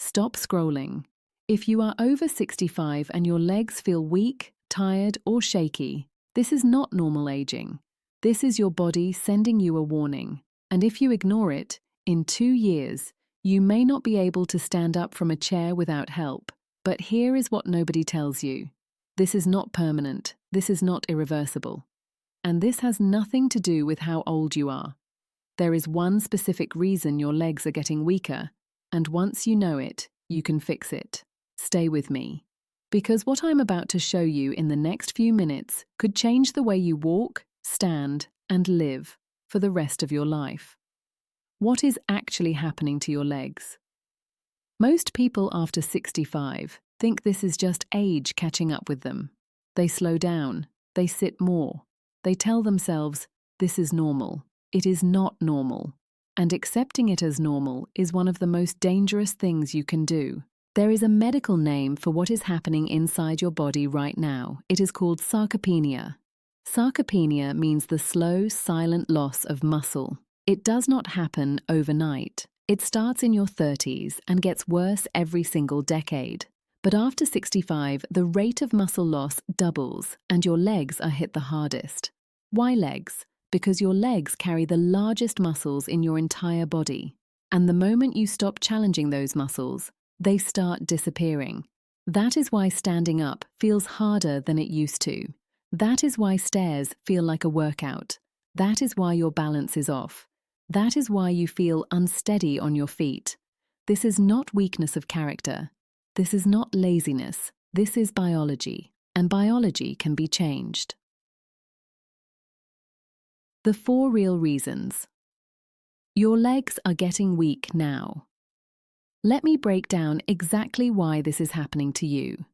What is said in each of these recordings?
Stop scrolling. If you are over 65 and your legs feel weak, tired, or shaky, this is not normal aging. This is your body sending you a warning. And if you ignore it, in 2 years, you may not be able to stand up from a chair without help. But here is what nobody tells you. This is not permanent. This is not irreversible. And this has nothing to do with how old you are. There is one specific reason your legs are getting weaker, and once you know it, you can fix it. Stay with me. Because what I'm about to show you in the next few minutes could change the way you walk, stand, and live for the rest of your life. What is actually happening to your legs? Most people after 65 think this is just age catching up with them. They slow down, they sit more, they tell themselves, this is normal. It is not normal. And accepting it as normal is one of the most dangerous things you can do. There is a medical name for what is happening inside your body right now. It is called sarcopenia. Sarcopenia means the slow, silent loss of muscle. It does not happen overnight. It starts in your 30s and gets worse every single decade. But after 65, the rate of muscle loss doubles and your legs are hit the hardest. Why legs? Because your legs carry the largest muscles in your entire body. And the moment you stop challenging those muscles, they start disappearing. That is why standing up feels harder than it used to. That is why stairs feel like a workout. That is why your balance is off. That is why you feel unsteady on your feet. This is not weakness of character. This is not laziness. This is biology, and biology can be changed. The 4 real reasons. Your legs are getting weak now. Let me break down exactly why this is happening to you.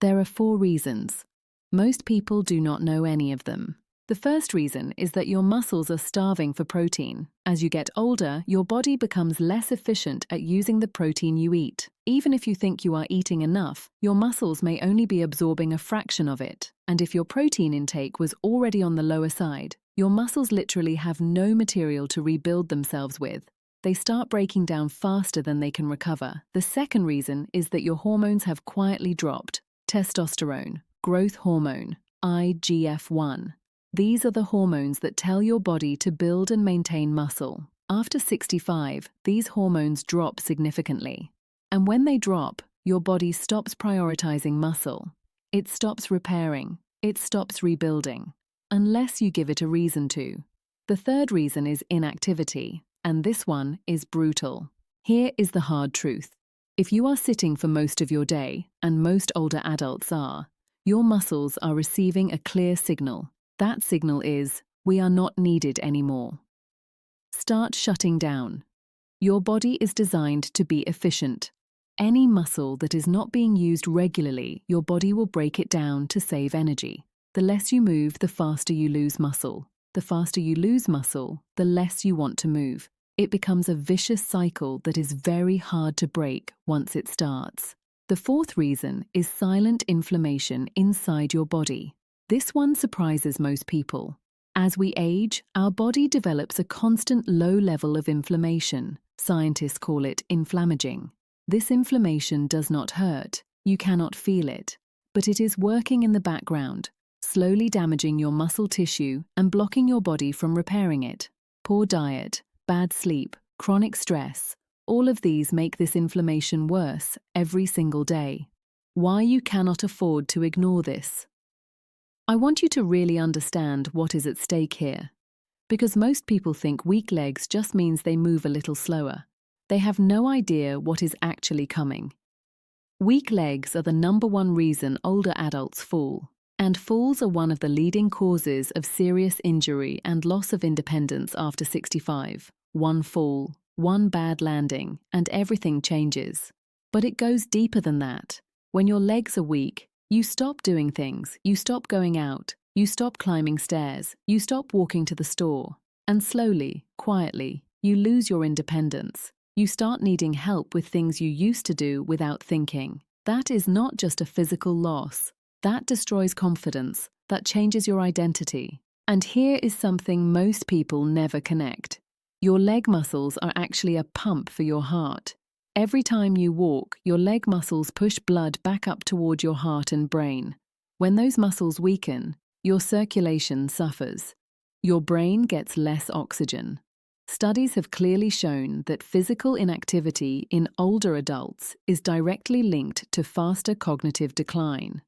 There are 4 reasons. Most people do not know any of them. The first reason is that your muscles are starving for protein. As you get older, your body becomes less efficient at using the protein you eat. Even if you think you are eating enough, your muscles may only be absorbing a fraction of it. And if your protein intake was already on the lower side, your muscles literally have no material to rebuild themselves with. They start breaking down faster than they can recover. The second reason is that your hormones have quietly dropped. Testosterone, growth hormone, IGF-1. These are the hormones that tell your body to build and maintain muscle. After 65, these hormones drop significantly. And when they drop, your body stops prioritizing muscle. It stops repairing. It stops rebuilding. Unless you give it a reason to. The third reason is inactivity, and this one is brutal. Here is the hard truth. If you are sitting for most of your day, and most older adults are, your muscles are receiving a clear signal. That signal is, we are not needed anymore. Start shutting down. Your body is designed to be efficient. Any muscle that is not being used regularly, your body will break it down to save energy. The less you move, the faster you lose muscle. The faster you lose muscle, the less you want to move. It becomes a vicious cycle that is very hard to break once it starts. The fourth reason is silent inflammation inside your body. This one surprises most people. As we age, our body develops a constant low level of inflammation. Scientists call it inflammaging. This inflammation does not hurt. You cannot feel it. But it is working in the background, slowly damaging your muscle tissue and blocking your body from repairing it. Poor diet, bad sleep, chronic stress, all of these make this inflammation worse every single day. Why you cannot afford to ignore this. I want you to really understand what is at stake here. Because most people think weak legs just means they move a little slower. They have no idea what is actually coming. Weak legs are the #1 reason older adults fall. And falls are one of the leading causes of serious injury and loss of independence after 65. One fall, one bad landing, and everything changes. But it goes deeper than that. When your legs are weak, you stop doing things, you stop going out, you stop climbing stairs, you stop walking to the store. And slowly, quietly, you lose your independence. You start needing help with things you used to do without thinking. That is not just a physical loss. That destroys confidence. That changes your identity. And here is something most people never connect. Your leg muscles are actually a pump for your heart. Every time you walk, your leg muscles push blood back up toward your heart and brain. When those muscles weaken, your circulation suffers. Your brain gets less oxygen. Studies have clearly shown that physical inactivity in older adults is directly linked to faster cognitive decline.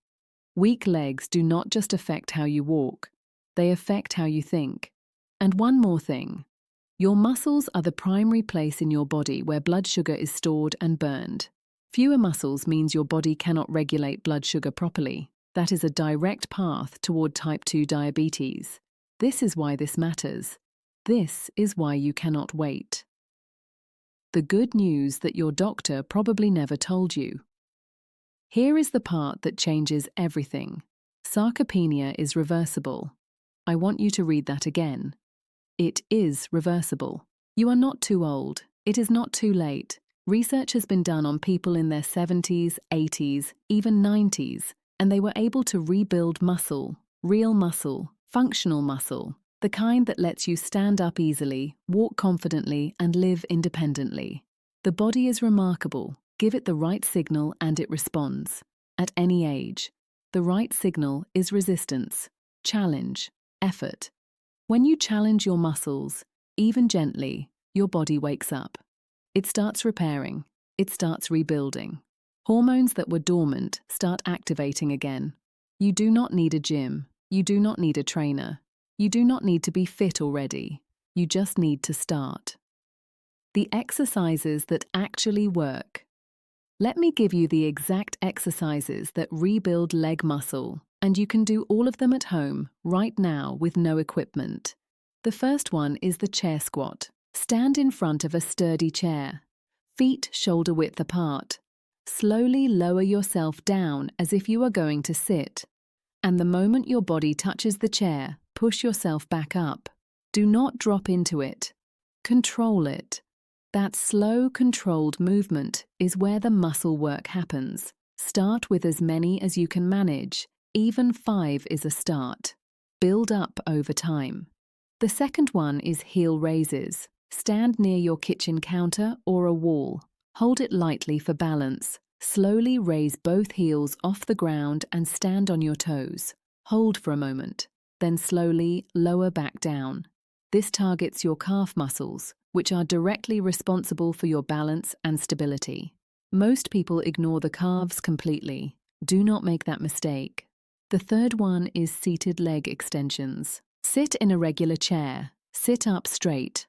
Weak legs do not just affect how you walk, they affect how you think. And one more thing. Your muscles are the primary place in your body where blood sugar is stored and burned. Fewer muscles means your body cannot regulate blood sugar properly. That is a direct path toward type 2 diabetes. This is why this matters. This is why you cannot wait. The good news that your doctor probably never told you. Here is the part that changes everything. Sarcopenia is reversible. I want you to read that again. It is reversible. You are not too old. It is not too late. Research has been done on people in their 70s, 80s, even 90s, and they were able to rebuild muscle, real muscle, functional muscle, the kind that lets you stand up easily, walk confidently, and live independently. The body is remarkable. Give it the right signal and it responds. At any age. The right signal is resistance, challenge, effort. When you challenge your muscles, even gently, your body wakes up. It starts repairing. It starts rebuilding. Hormones that were dormant start activating again. You do not need a gym. You do not need a trainer. You do not need to be fit already. You just need to start. The exercises that actually work. Let me give you the exact exercises that rebuild leg muscle, and you can do all of them at home, right now, with no equipment. The first one is the chair squat. Stand in front of a sturdy chair. Feet shoulder width apart. Slowly lower yourself down as if you are going to sit. And the moment your body touches the chair, push yourself back up. Do not drop into it. Control it. That slow, controlled movement is where the muscle work happens. Start with as many as you can manage. Even 5 is a start. Build up over time. The second one is heel raises. Stand near your kitchen counter or a wall. Hold it lightly for balance. Slowly raise both heels off the ground and stand on your toes. Hold for a moment, then slowly lower back down. This targets your calf muscles, which are directly responsible for your balance and stability. Most people ignore the calves completely. Do not make that mistake. The third one is seated leg extensions. Sit in a regular chair. Sit up straight.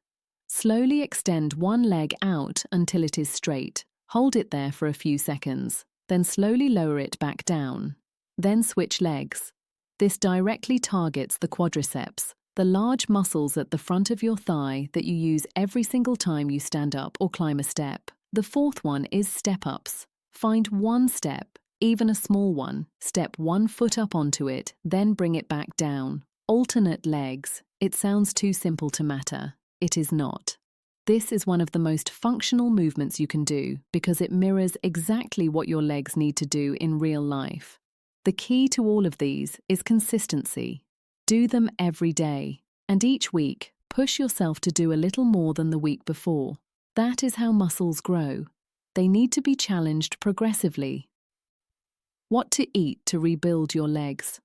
Slowly extend one leg out until it is straight. Hold it there for a few seconds. Then slowly lower it back down. Then switch legs. This directly targets the quadriceps, the large muscles at the front of your thigh that you use every single time you stand up or climb a step. The fourth one is step-ups. Find one step, even a small one. Step 1 foot up onto it, then bring it back down. Alternate legs. It sounds too simple to matter. It is not. This is one of the most functional movements you can do because it mirrors exactly what your legs need to do in real life. The key to all of these is consistency. Do them every day, and each week, push yourself to do a little more than the week before. That is how muscles grow. They need to be challenged progressively. What to eat to rebuild your legs?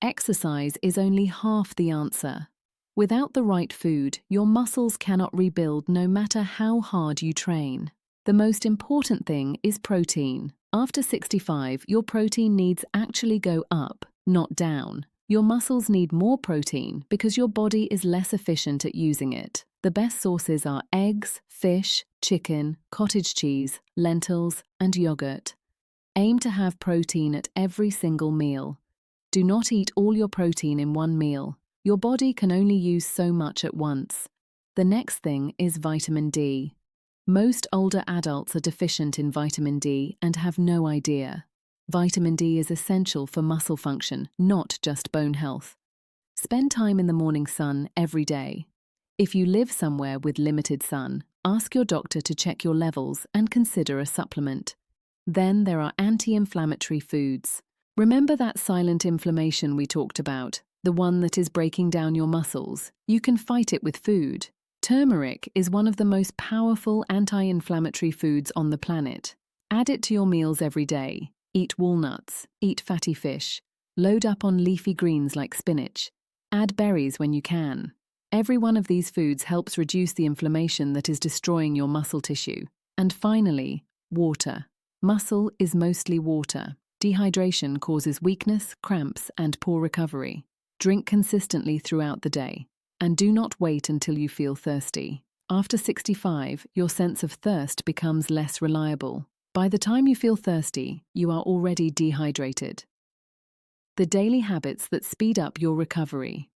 Exercise is only half the answer. Without the right food, your muscles cannot rebuild no matter how hard you train. The most important thing is protein. After 65, your protein needs actually go up, not down. Your muscles need more protein because your body is less efficient at using it. The best sources are eggs, fish, chicken, cottage cheese, lentils, and yogurt. Aim to have protein at every single meal. Do not eat all your protein in one meal. Your body can only use so much at once. The next thing is vitamin D. Most older adults are deficient in vitamin D and have no idea. Vitamin D is essential for muscle function, not just bone health. Spend time in the morning sun every day. If you live somewhere with limited sun, ask your doctor to check your levels and consider a supplement. Then there are anti-inflammatory foods. Remember that silent inflammation we talked about, the one that is breaking down your muscles? You can fight it with food. Turmeric is one of the most powerful anti-inflammatory foods on the planet. Add it to your meals every day. Eat walnuts, eat fatty fish, load up on leafy greens like spinach. Add berries when you can. Every one of these foods helps reduce the inflammation that is destroying your muscle tissue. And finally, water. Muscle is mostly water. Dehydration causes weakness, cramps, and poor recovery. Drink consistently throughout the day. And do not wait until you feel thirsty. After 65, your sense of thirst becomes less reliable. By the time you feel thirsty, you are already dehydrated. The daily habits that speed up your recovery.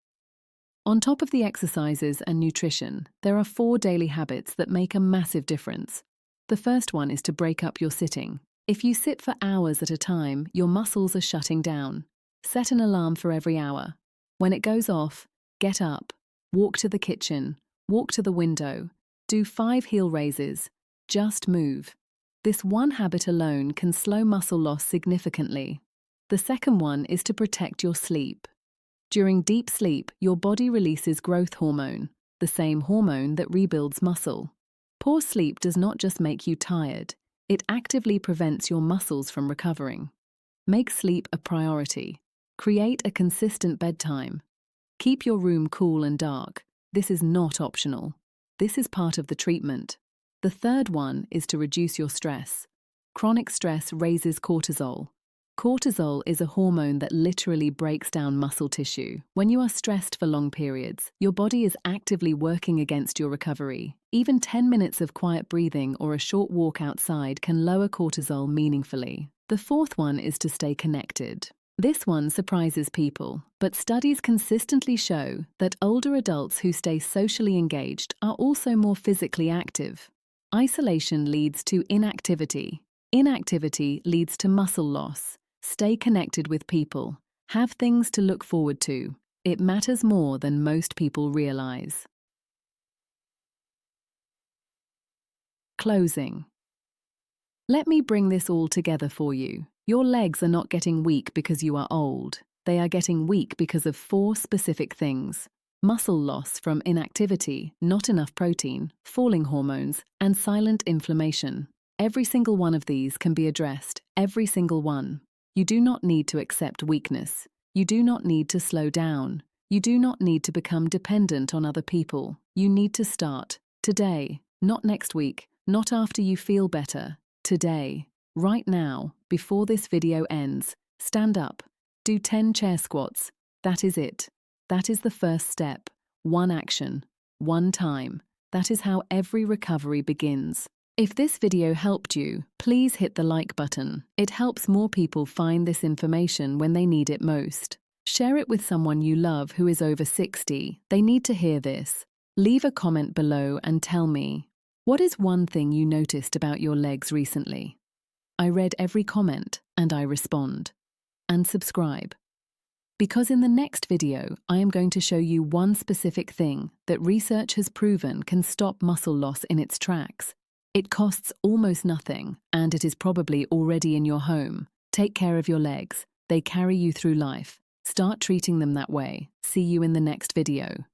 On top of the exercises and nutrition, there are 4 daily habits that make a massive difference. The first one is to break up your sitting. If you sit for hours at a time, your muscles are shutting down. Set an alarm for every hour. When it goes off, get up, walk to the kitchen, walk to the window, do 5 heel raises. Just move. This one habit alone can slow muscle loss significantly. The second one is to protect your sleep. During deep sleep, your body releases growth hormone, the same hormone that rebuilds muscle. Poor sleep does not just make you tired, it actively prevents your muscles from recovering. Make sleep a priority. Create a consistent bedtime. Keep your room cool and dark. This is not optional. This is part of the treatment. The third one is to reduce your stress. Chronic stress raises cortisol. Cortisol is a hormone that literally breaks down muscle tissue. When you are stressed for long periods, your body is actively working against your recovery. Even 10 minutes of quiet breathing or a short walk outside can lower cortisol meaningfully. The fourth one is to stay connected. This one surprises people, but studies consistently show that older adults who stay socially engaged are also more physically active. Isolation leads to inactivity. Inactivity leads to muscle loss. Stay connected with people. Have things to look forward to. It matters more than most people realize. Closing. Let me bring this all together for you. Your legs are not getting weak because you are old. They are getting weak because of 4 specific things: muscle loss from inactivity, not enough protein, falling hormones, and silent inflammation. Every single one of these can be addressed, every single one. You do not need to accept weakness. You do not need to slow down. You do not need to become dependent on other people. You need to start today, not next week, not after you feel better. Today, right now, before this video ends, stand up, do 10 chair squats. That is it. That is the first step. One action, one time. That is how every recovery begins. If this video helped you, please hit the like button. It helps more people find this information when they need it most. Share it with someone you love who is over 60. They need to hear this. Leave a comment below and tell me, what is one thing you noticed about your legs recently? I read every comment and I respond. And subscribe. Because in the next video, I am going to show you one specific thing that research has proven can stop muscle loss in its tracks. It costs almost nothing, and it is probably already in your home. Take care of your legs. They carry you through life. Start treating them that way. See you in the next video.